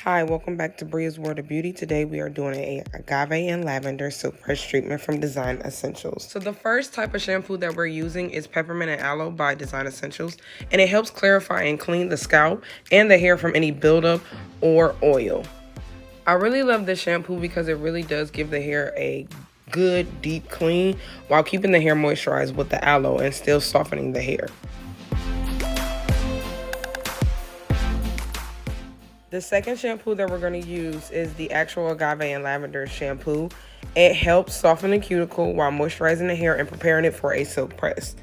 Hi, welcome back to Bria's World of Beauty. Today we are doing a Agave and Lavender Silk Press Treatment from Design Essentials. So the first type of shampoo that we're using is Peppermint and Aloe by Design Essentials, and it helps clarify and clean the scalp and the hair from any buildup or oil. I really love this shampoo because it really does give the hair a good deep clean while keeping the hair moisturized with the aloe and still softening the hair. The second shampoo that we're going to use is the actual Agave and Lavender shampoo. It helps soften the cuticle while moisturizing the hair and preparing it for a silk press.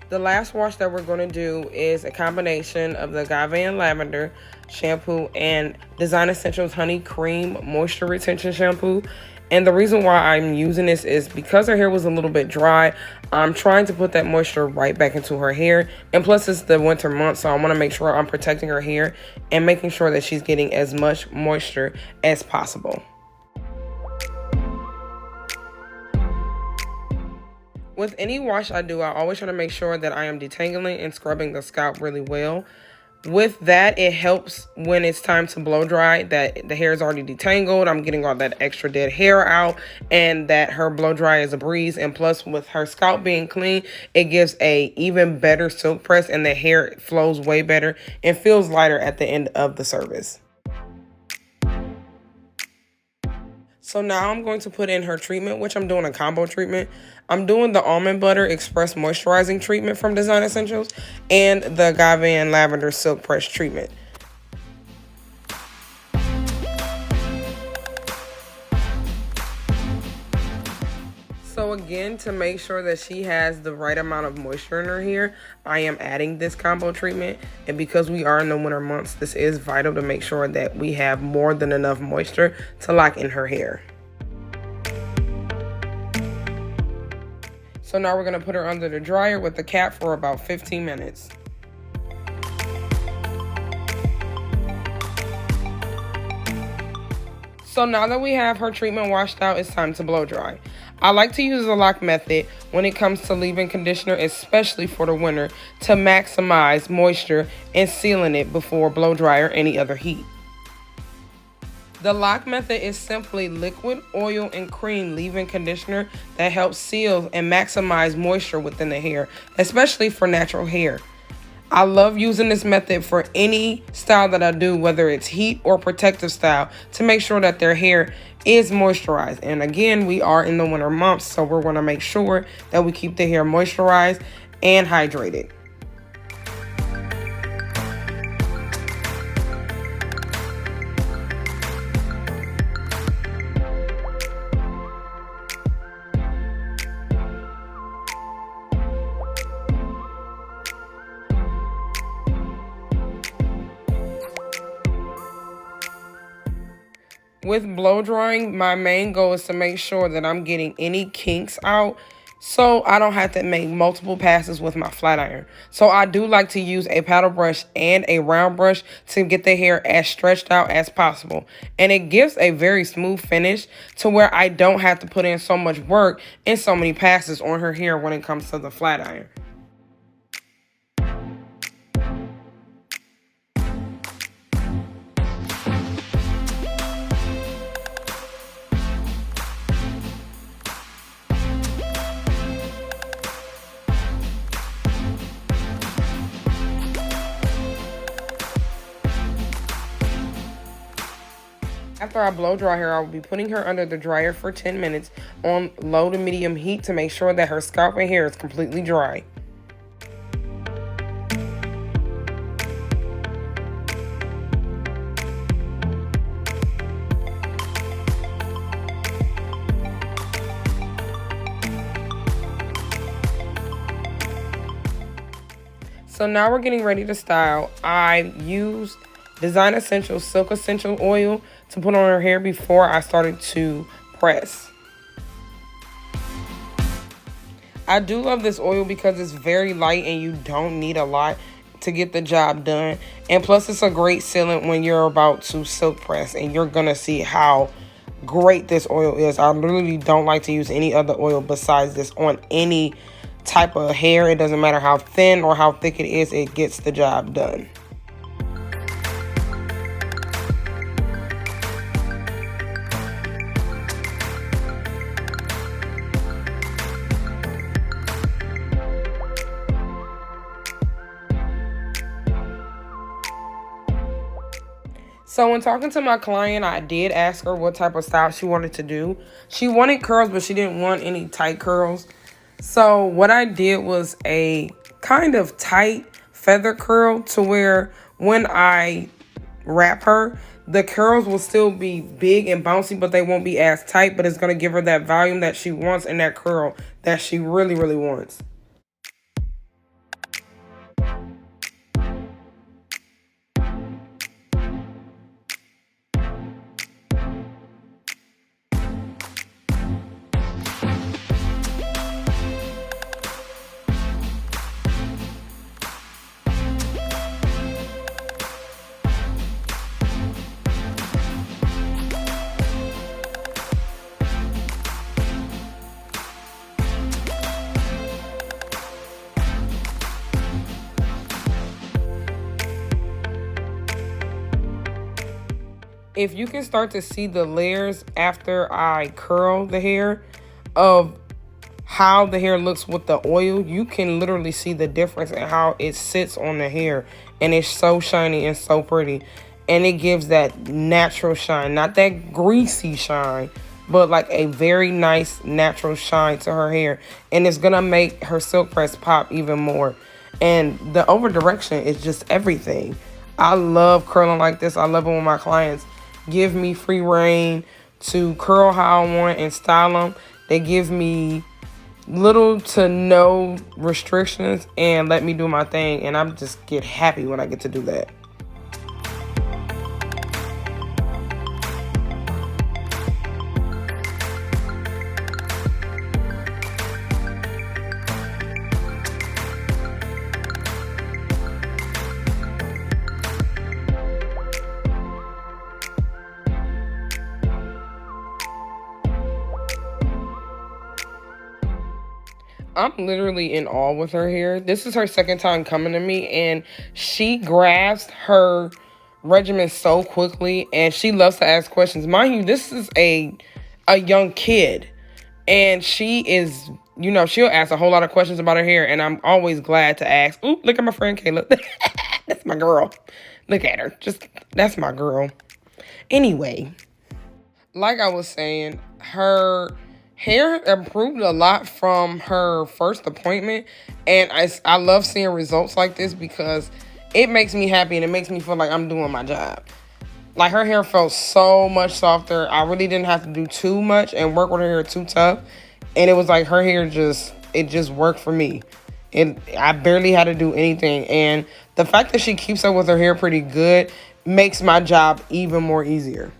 The last wash that we're going to do is a combination of the Agave and Lavender shampoo and Design Essentials Honey Cream Moisture Retention Shampoo. And the reason why I'm using this is because her hair was a little bit dry. I'm trying to put that moisture right back into her hair. And plus it's the winter month, so I want to make sure I'm protecting her hair and making sure that she's getting as much moisture as possible. With any wash I do, I always try to make sure that I am detangling and scrubbing the scalp really well. With that, it helps when it's time to blow dry that the hair is already detangled. I'm getting all that extra dead hair out and that her blow dry is a breeze. And plus, with her scalp being clean, it gives a even better silk press and the hair flows way better and feels lighter at the end of the service. So now I'm going to put in her treatment, which I'm doing a combo treatment. I'm doing the Almond Butter Express Moisturizing Treatment from Design Essentials and the Agave and Lavender Silk Press Treatment. So again, to make sure that she has the right amount of moisture in her hair, I am adding this combo treatment. And because we are in the winter months, this is vital to make sure that we have more than enough moisture to lock in her hair. So now we're going to put her under the dryer with the cap for about 15 minutes. So now that we have her treatment washed out, it's time to blow dry. I like to use the lock method when it comes to leave-in conditioner, especially for the winter, to maximize moisture and sealing it before blow dry or any other heat. The lock method is simply liquid, oil, and cream leave-in conditioner that helps seal and maximize moisture within the hair, especially for natural hair. I love using this method for any style that I do, whether it's heat or protective style, to make sure that their hair is moisturized. And again, we are in the winter months, so we're going to make sure that we keep the hair moisturized and hydrated. With blow drying, my main goal is to make sure that I'm getting any kinks out so I don't have to make multiple passes with my flat iron. So I do like to use a paddle brush and a round brush to get the hair as stretched out as possible. And it gives a very smooth finish to where I don't have to put in so much work and so many passes on her hair when it comes to the flat iron. After I blow dry her, I will be putting her under the dryer for 10 minutes on low to medium heat to make sure that her scalp and hair is completely dry. So now we're getting ready to style. I used Design Essentials Silk Essential Oil to put on her hair before I started to press. I do love this oil because it's very light and you don't need a lot to get the job done. And plus it's a great sealant when you're about to silk press, and you're gonna see how great this oil is. I literally don't like to use any other oil besides this on any type of hair. It doesn't matter how thin or how thick it is, it gets the job done. So when talking to my client, I did ask her what type of style she wanted to do. She wanted curls, but she didn't want any tight curls. So what I did was a kind of tight feather curl to where when I wrap her, the curls will still be big and bouncy, but they won't be as tight, but it's going to give her that volume that she wants and that curl that she really, really wants. If you can start to see the layers after I curl the hair of how the hair looks with the oil, you can literally see the difference in how it sits on the hair. And it's so shiny and so pretty. And it gives that natural shine, not that greasy shine, but like a very nice natural shine to her hair. And it's going to make her silk press pop even more. And the over direction is just everything. I love curling like this. I love it when my clients give me free reign to curl how I want and style them. They give me little to no restrictions and let me do my thing, and I just get happy when I get to do that. I'm literally in awe with her hair. This is her second time coming to me, and she grasped her regimen so quickly, and she loves to ask questions. Mind you, this is a young kid, and she is, you know, she'll ask a whole lot of questions about her hair, and I'm always glad to ask. Ooh, look at my friend Kayla. That's my girl. Look at her. That's my girl. Anyway, like I was saying, her hair improved a lot from her first appointment, and I love seeing results like this because it makes me happy and it makes me feel like I'm doing my job. Like, her hair felt so much softer. I really didn't have to do too much and work with her hair too tough, and it was like her hair just worked for me. I barely had to do anything, and the fact that she keeps up with her hair pretty good makes my job even more easier.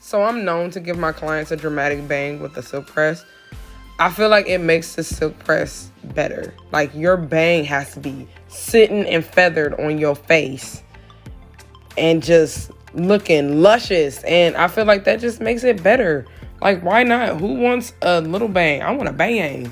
So I'm known to give my clients a dramatic bang with the silk press. I feel like it makes the silk press better. Like, your bang has to be sitting and feathered on your face and just looking luscious. And I feel like that just makes it better. Like, why not? Who wants a little bang? I want a bang.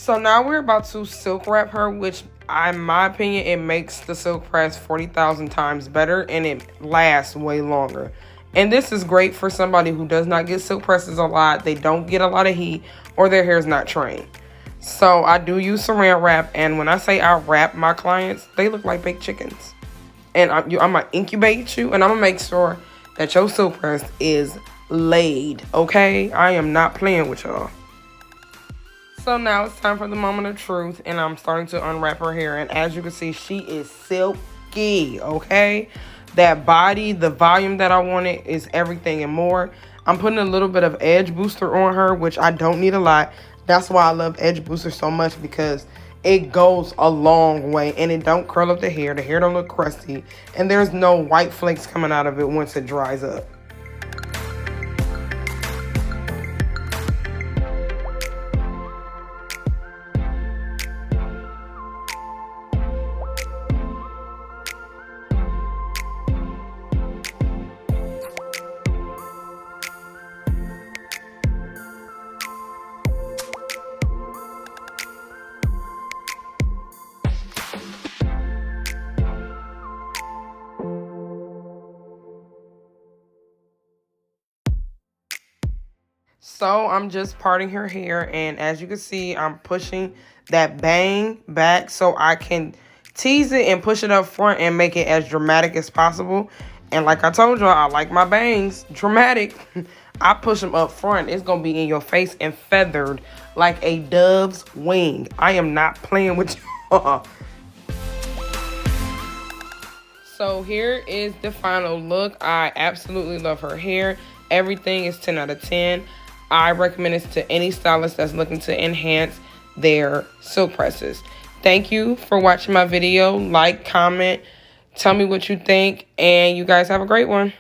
So now we're about to silk wrap her, which in my opinion, it makes the silk press 40,000 times better and it lasts way longer. And this is great for somebody who does not get silk presses a lot, they don't get a lot of heat, or their hair is not trained. So I do use saran wrap, and when I say I wrap my clients, they look like baked chickens. And I'm gonna incubate you, and I'm gonna make sure that your silk press is laid, okay? I am not playing with y'all. So now it's time for the moment of truth, and I'm starting to unwrap her hair, and as you can see, she is silky, okay? That body, the volume that I wanted is everything and more. I'm putting a little bit of edge booster on her, which I don't need a lot. That's why I love edge booster so much, because it goes a long way and it don't curl up the hair. The hair don't look crusty, and there's no white flakes coming out of it once it dries up. So I'm just parting her hair, and as you can see, I'm pushing that bang back so I can tease it and push it up front and make it as dramatic as possible. And like I told y'all, I like my bangs dramatic. I push them up front. It's going to be in your face and feathered like a dove's wing. I am not playing with y'all. So here is the final look. I absolutely love her hair. Everything is 10 out of 10. I recommend this to any stylist that's looking to enhance their silk presses. Thank you for watching my video. Like, comment, tell me what you think, and you guys have a great one.